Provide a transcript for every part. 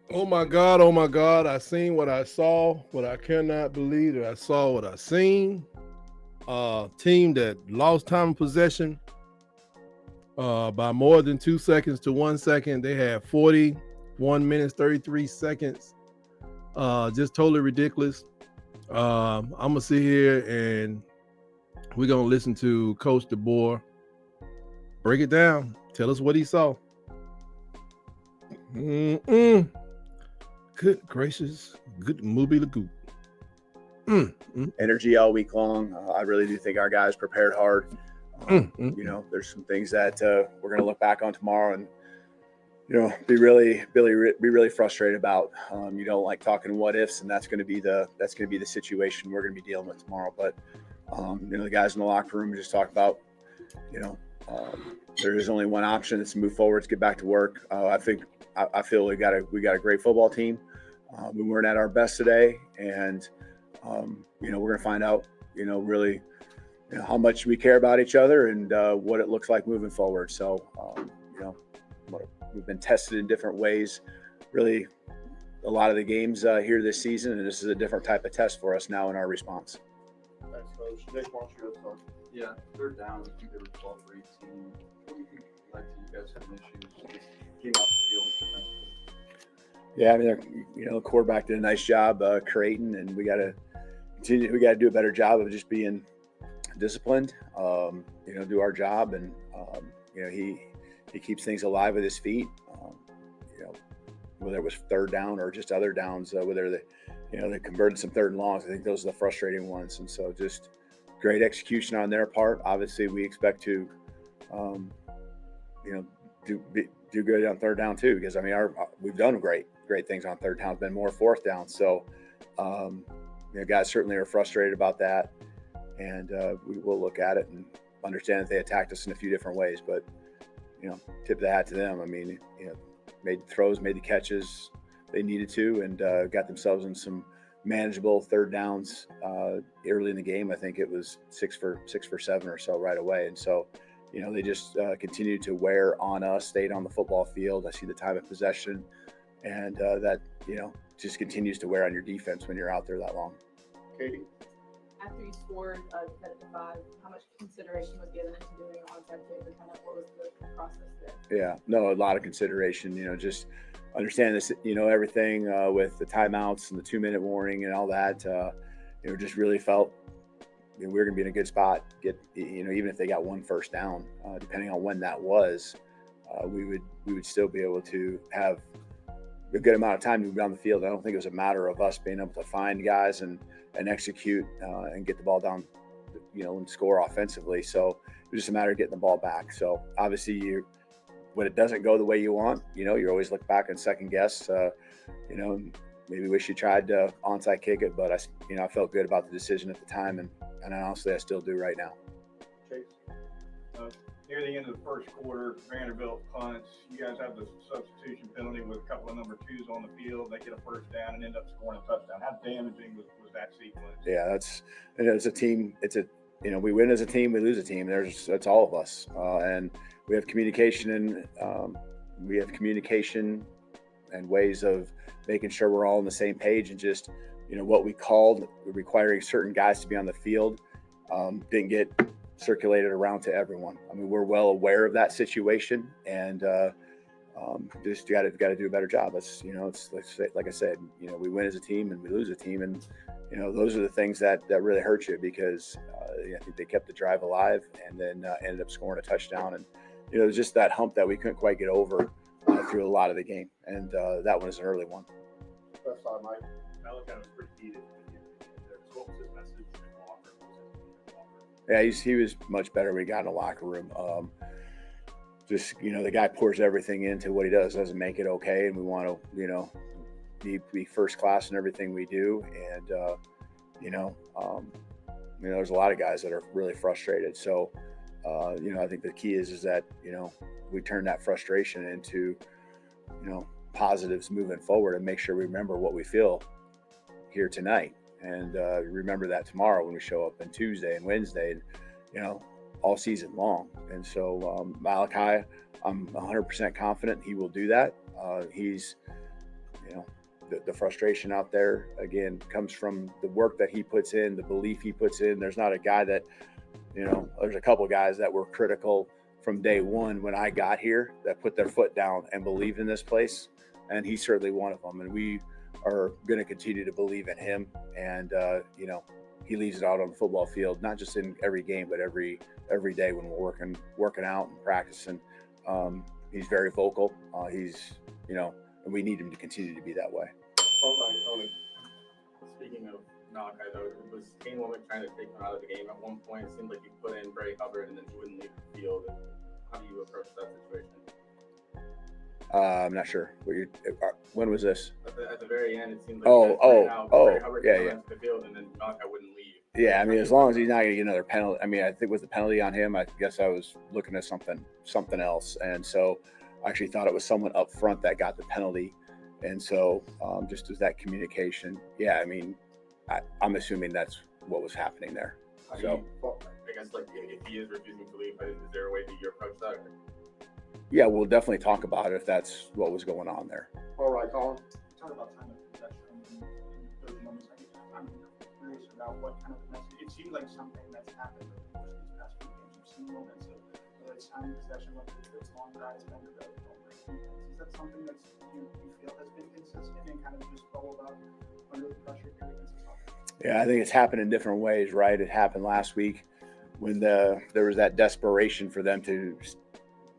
Oh my God, I seen what I saw, what I cannot believe that I saw what I seen. Team that lost time of possession by more than 2 seconds to 1 second. They had 41 minutes, 33 seconds. Just totally ridiculous. I'm gonna sit here and we're gonna listen to Coach Deboer break it down. Tell us what he saw. Mm-mm. Good gracious, good movie the goop. Energy all week long. I really do think our guys prepared hard. Mm, mm, mm. There's some things that we're going to look back on tomorrow and be really frustrated about. Like talking what ifs, and that's going to be the situation we're going to be dealing with tomorrow. But the guys in the locker room just talk about you know there is only one option. It's to move forward. It's get back to work. I feel we got a great football team. We weren't at our best today, and we're going to find out really how much we care about each other and what it looks like moving forward. So we've been tested in different ways, really a lot of the games here this season, and this is a different type of test for us now in our response. Thanks, Coach. Nick, why don't you go start? Yeah, third down. I think they were 12 for 18. What do you think led to you guys having issues just getting off the field defensively? Yeah, I mean, the quarterback did a nice job creating, and we got to continue. We got to do a better job of just being disciplined. Do our job, and he keeps things alive with his feet. Whether it was third down or just other downs, whether they converted some third and longs. I think those are the frustrating ones, and so just great execution on their part. Obviously, we expect to, do good on third down too, because I mean, we've done great things on third down. It's been more fourth down, so guys certainly are frustrated about that, and we will look at it and understand that they attacked us in a few different ways, but tip the hat to them. I mean, made the throws, made the catches they needed to, and got themselves in some manageable third downs early in the game. I think it was 6 for 7 or so right away, and so they just continued to wear on us, stayed on the football field. I see the time of possession, and that just continues to wear on your defense when you're out there that long. Katie? After you scored competitive five, how much consideration was given into doing an onside kick, and kind of what was the process there? Yeah, no, a lot of consideration. Just understand this. Everything with the timeouts and the 2-minute warning and all that. Just really felt we were going to be in a good spot. Even if they got one first down, depending on when that was, we would still be able to have a good amount of time to move down the field. I don't think it was a matter of us being able to find guys and execute and get the ball down, and score offensively. So it was just a matter of getting the ball back. So obviously, when it doesn't go the way you want, you always look back and second guess. Maybe wish you tried to onside kick it, but I felt good about the decision at the time, and honestly, I still do right now. Chase? Near the end of the first quarter, Vanderbilt punts. You guys have the substitution penalty with a couple of number twos on the field. They get a first down and end up scoring a touchdown. How damaging was that sequence? Yeah, it's a team. We win as a team, we lose a team. That's all of us, and we have communication and ways of making sure we're all on the same page, and just what we called requiring certain guys to be on the field didn't get circulated around to everyone. I mean, we're well aware of that situation, and just got to do a better job. It's like I said, we win as a team and we lose a team, and those are the things that really hurt you, because I think they kept the drive alive and then ended up scoring a touchdown, and it was just that hump that we couldn't quite get over through a lot of the game, and that one is an early one. Left side, Mike. Malachi was pretty heated. So what was his message in the locker room? Yeah, he was much better when he got in the locker room. The guy pours everything into what he does, doesn't make it okay, and we want to be first class in everything we do, and there's a lot of guys that are really frustrated. So I think the key is that we turn that frustration into positives moving forward, and make sure we remember what we feel here tonight, and remember that tomorrow when we show up, and Tuesday and Wednesday, and all season long. And so Malachi, I'm 100% confident he will do that. He's the frustration out there again comes from the work that he puts in, the belief he puts in. There's not a guy that, there's a couple of guys that were critical from day one when I got here that put their foot down and believed in this place. And he's certainly one of them. And we are going to continue to believe in him. And, he leaves it out on the football field, not just in every game, but every day when we're working out and practicing. He's very vocal. And we need him to continue to be that way. Tony, speaking of Malachi, though, was Kane Womack trying to take him out of the game at one point? It seemed like you put in Bray Hubbard and then he wouldn't leave the field. How do you approach that situation? I'm not sure. When was this? At the very end, it seemed like Bray Hubbard yeah. left the field and then Malachi wouldn't leave. Yeah, I mean, as long as he's not going to get another penalty. I mean, I think with the penalty on him, I guess I was looking at something else, and so I actually thought it was someone up front that got the penalty, and so just as that communication. Yeah, I mean, I'm assuming that's what was happening there. I guess if he is refusing to leave, is there a way that you approach that? Yeah, we'll definitely talk about it if that's what was going on there. All right, Colin. Talk about time of possession in those moments. I'm curious about what kind of message. It seems like something that's happened over the course of these past few games. You've seen moments of whether it's time of possession, whether it's long drives, whether it's don't break defense. Is that something that you feel has been consistent and kind of just bubbled up under the pressure here against the Falcons? Yeah, I think it's happened in different ways, right? It happened last week when there was that desperation for them to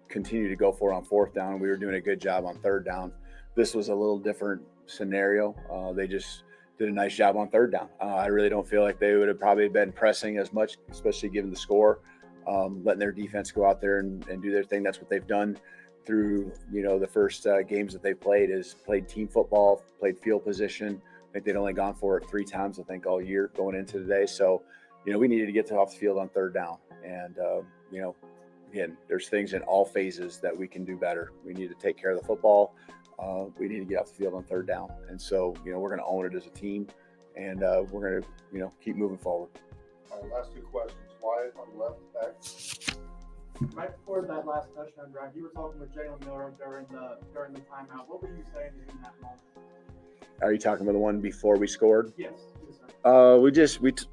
continue to go for it on fourth down. We were doing a good job on third down. This was a little different scenario. They just did a nice job on third down. I really don't feel like they would have probably been pressing as much, especially given the score, letting their defense go out there and do their thing. That's what they've done through, the first games that they've played is played team football, played field position. I think they'd only gone for it 3 times, I think, all year going into today. So, we needed to get off the field on third down. And, again, there's things in all phases that we can do better. We need to take care of the football. We need to get off the field on third down. And so, we're going to own it as a team, and we're going to, keep moving forward. All right, last 2 questions. Wyatt on the left back. Right before that last touchdown drive, you were talking with Jalen Miller during the timeout. What were you saying in that moment? Are you talking about the one before we scored? Yes. Sir.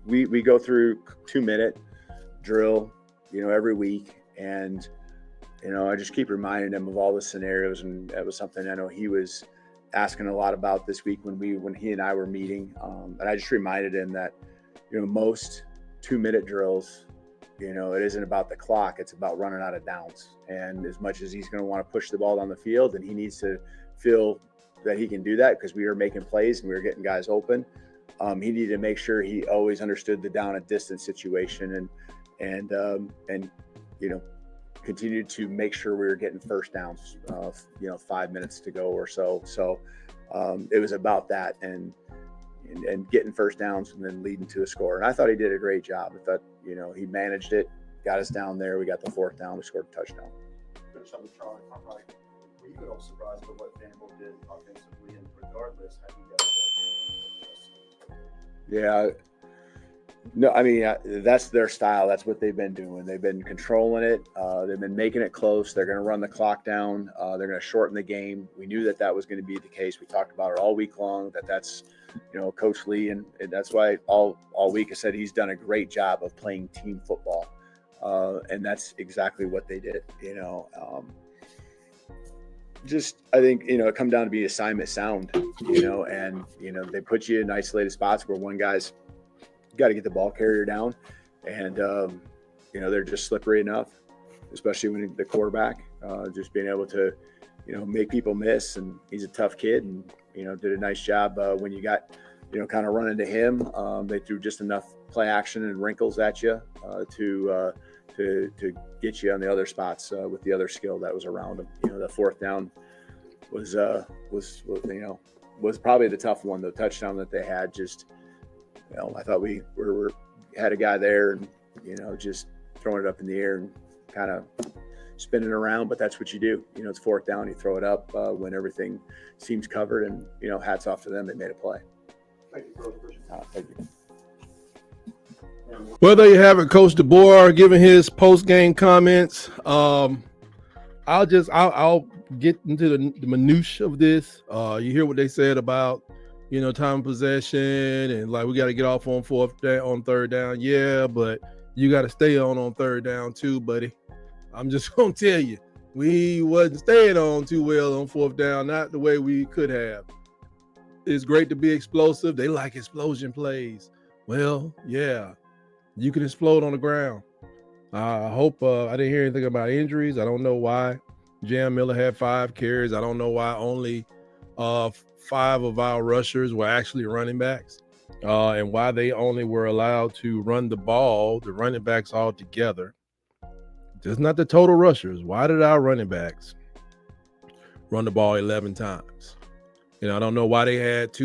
We go through 2-minute drill, every week. And, I just keep reminding him of all the scenarios. And that was something I know he was asking a lot about this week when he and I were meeting. And I just reminded him that, most 2-minute drills, it isn't about the clock. It's about running out of downs. And as much as he's going to want to push the ball down the field, and he needs to feel that he can do that because we were making plays and we were getting guys open. He needed to make sure he always understood the down and distance situation and continued to make sure we were getting first downs, 5 minutes to go or so. So it was about that and getting first downs and then leading to a score. And I thought he did a great job. I thought, he managed it, got us down there. We got the fourth down. We scored a touchdown. Finish up with Charlie. Were you at all surprised by what Vanderbilt did offensively, and regardless, how you guys Yeah. No, I mean, that's their style. That's what they've been doing. They've been controlling it. They've been making it close. They're going to run the clock down. They're going to shorten the game. We knew that was going to be the case. We talked about it all week long, that's Coach Lee. And that's why all week I said he's done a great job of playing team football. And that's exactly what they did, I think, it come down to be assignment sound, and, they put you in isolated spots where one guy's got to get the ball carrier down, and they're just slippery enough, especially when the quarterback just being able to make people miss. And he's a tough kid, and did a nice job when you got kind of running to him. They threw just enough play action and wrinkles at you to get you on the other spots with the other skill that was around him. The fourth down was probably the tough one. The touchdown that they had, just I thought we had a guy there and just throwing it up in the air and kind of spinning around, but that's what you do. It's fourth down, you throw it up when everything seems covered, and hats off to them. They made a play. Thank you, Coach. Thank you. Well, there you have it, Coach Deboer giving his post-game comments. I'll get into the minutiae of this. You hear what they said about, time of possession and like we got to get off on third down. Yeah, but you got to stay on third down too, buddy. I'm just gonna tell you, we wasn't staying on too well on fourth down, not the way we could have. It's great to be explosive. They like explosion plays. Well, yeah, you can explode on the ground. I hope I didn't hear anything about injuries. I don't know why Jam Miller had 5 carries. I don't know why only 5 of our rushers were actually running backs, and why they only were allowed to run the ball, the running backs all together. Just not the total rushers. Why did our running backs run the ball 11 times? I don't know why they had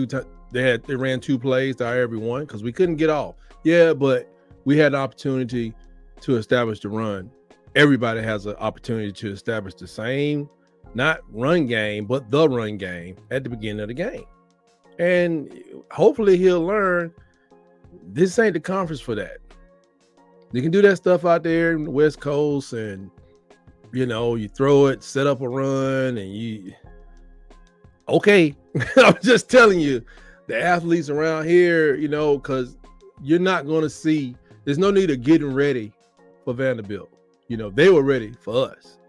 they ran 2 plays to every one because we couldn't get off. Yeah, but we had an opportunity to establish the run. Everybody has an opportunity to establish the same, not run game, but the run game at the beginning of the game. And hopefully he'll learn this ain't the conference for that. You can do that stuff out there in the West Coast and, you throw it, set up a run, and okay. I'm just telling you, the athletes around here, because you're not going to see, there's no need of getting ready for Vanderbilt. They were ready for us.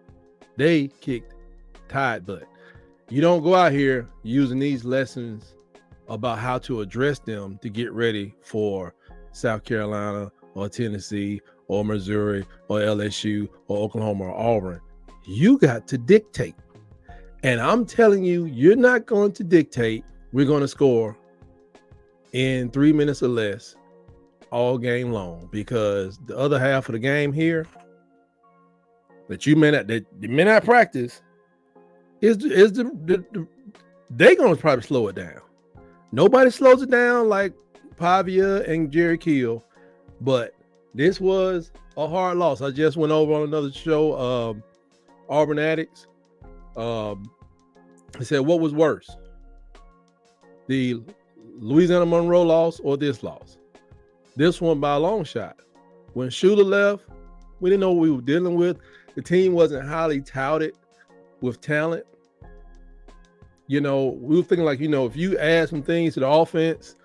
They kicked tied butt. You don't go out here using these lessons about how to address them to get ready for South Carolina or Tennessee or Missouri or LSU or Oklahoma or Auburn. You got to dictate. And I'm telling you, you're not going to dictate. We're going to score in 3 minutes or less all game long, because the other half of the game here that you may not practice is they're going to probably slow it down. Nobody slows it down like Pavia and Jerry Kill, but this was a hard loss. I just went over on another show, Auburn Addicts. I said, what was worse, the Louisiana Monroe loss or this loss? This one by a long shot. When Shula left, we didn't know what we were dealing with. The team wasn't highly touted with talent. We were thinking like, if you add some things to the offense,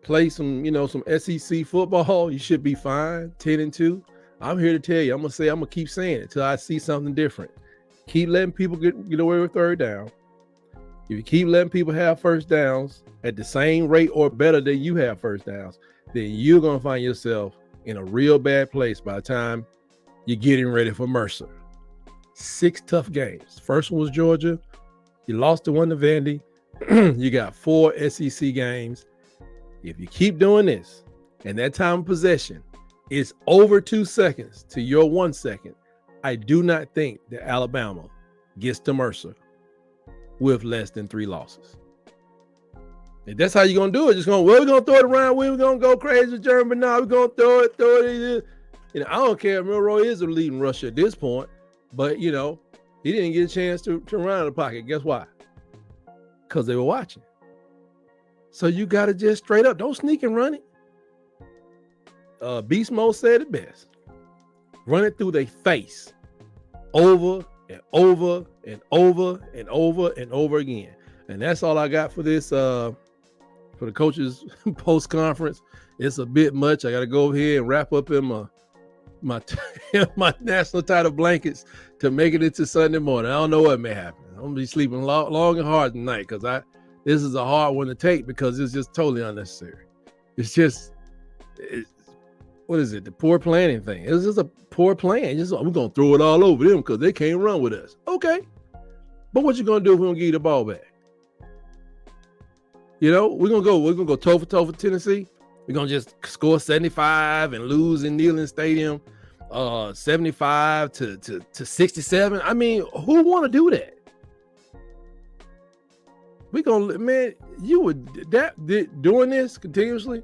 play some, some SEC football, you should be fine. 10-2. I'm here to tell you, I'm going to keep saying it till I see something different. Keep letting people get away with third down. If you keep letting people have first downs at the same rate or better than you have first downs, then you're going to find yourself in a real bad place by the time you're getting ready for Mercer. 6 tough games. First one was Georgia. You lost the one to Vandy. You got 4 SEC games. If you keep doing this and that time of possession is over 2 seconds to your 1 second, I do not think that Alabama gets to Mercer with less than 3 losses. If that's how you're going to do it, we're going to throw it around. We're going to go crazy with German. Now we're going to throw it. I don't care if Milroy is the leading rusher at this point, but, he didn't get a chance to run out of the pocket. Guess why? Because they were watching. So you got to just straight up, don't sneak and run it. Beast Mode said it best. Run it through their face over and over and over and over and over again. And that's all I got for this, for the coaches post conference. It's a bit much. I got to go over here and wrap up in my national title blankets to make it into Sunday morning. I don't know what may happen. I'm gonna be sleeping long and hard tonight because this is a hard one to take because it's just totally unnecessary. What is it? The poor planning thing. It's just a poor plan. We're gonna throw it all over them because they can't run with us. Okay, but what you gonna do if we don't give you the ball back? We're gonna go toe for toe for Tennessee. We're gonna just score 75 and lose in Neyland Stadium, 75 to 67. I mean, who want to do that? Doing this continuously,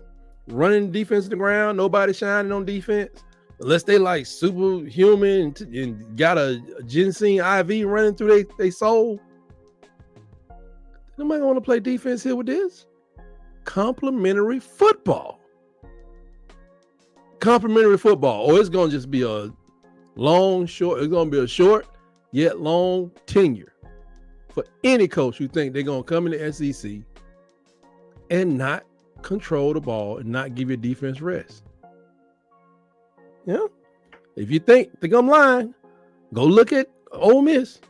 running defense to the ground, nobody shining on defense, unless they like superhuman and got a ginseng IV running through their soul. Nobody want to play defense here with this. Complimentary football. Or it's going to just be a long, short. It's going to be a short yet long tenure. for any coach who think they're going to come in the SEC and not control the ball and not give your defense rest. Yeah. If you think I'm lying, go look at Ole Miss.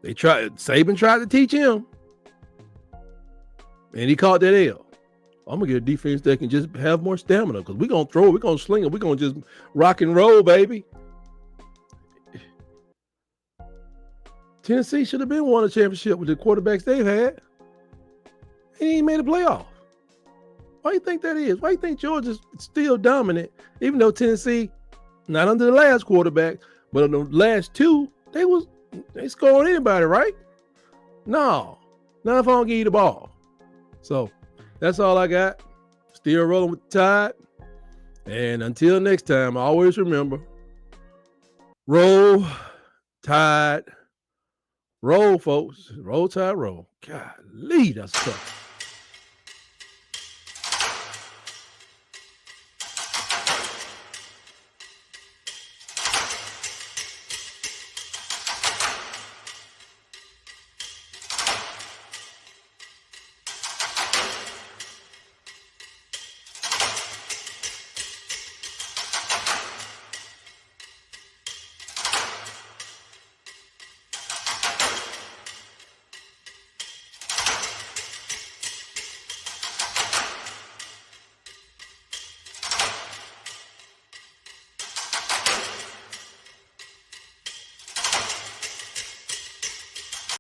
Saban tried to teach him, and he caught that L. I'm gonna get a defense that can just have more stamina because we're gonna throw, we're gonna sling it, we're gonna just rock and roll, baby. Tennessee should have been won a championship with the quarterbacks they've had. He ain't made a playoff. Why do you think that is? Why do you think Georgia's still dominant, even though Tennessee, not under the last quarterback, but on the last two, they scoring anybody, right? No, not if I don't give you the ball. So that's all I got. Still rolling with the Tide. And until next time, always remember, roll, Tide, roll, folks. Roll, Tide, roll. Golly, that's tough.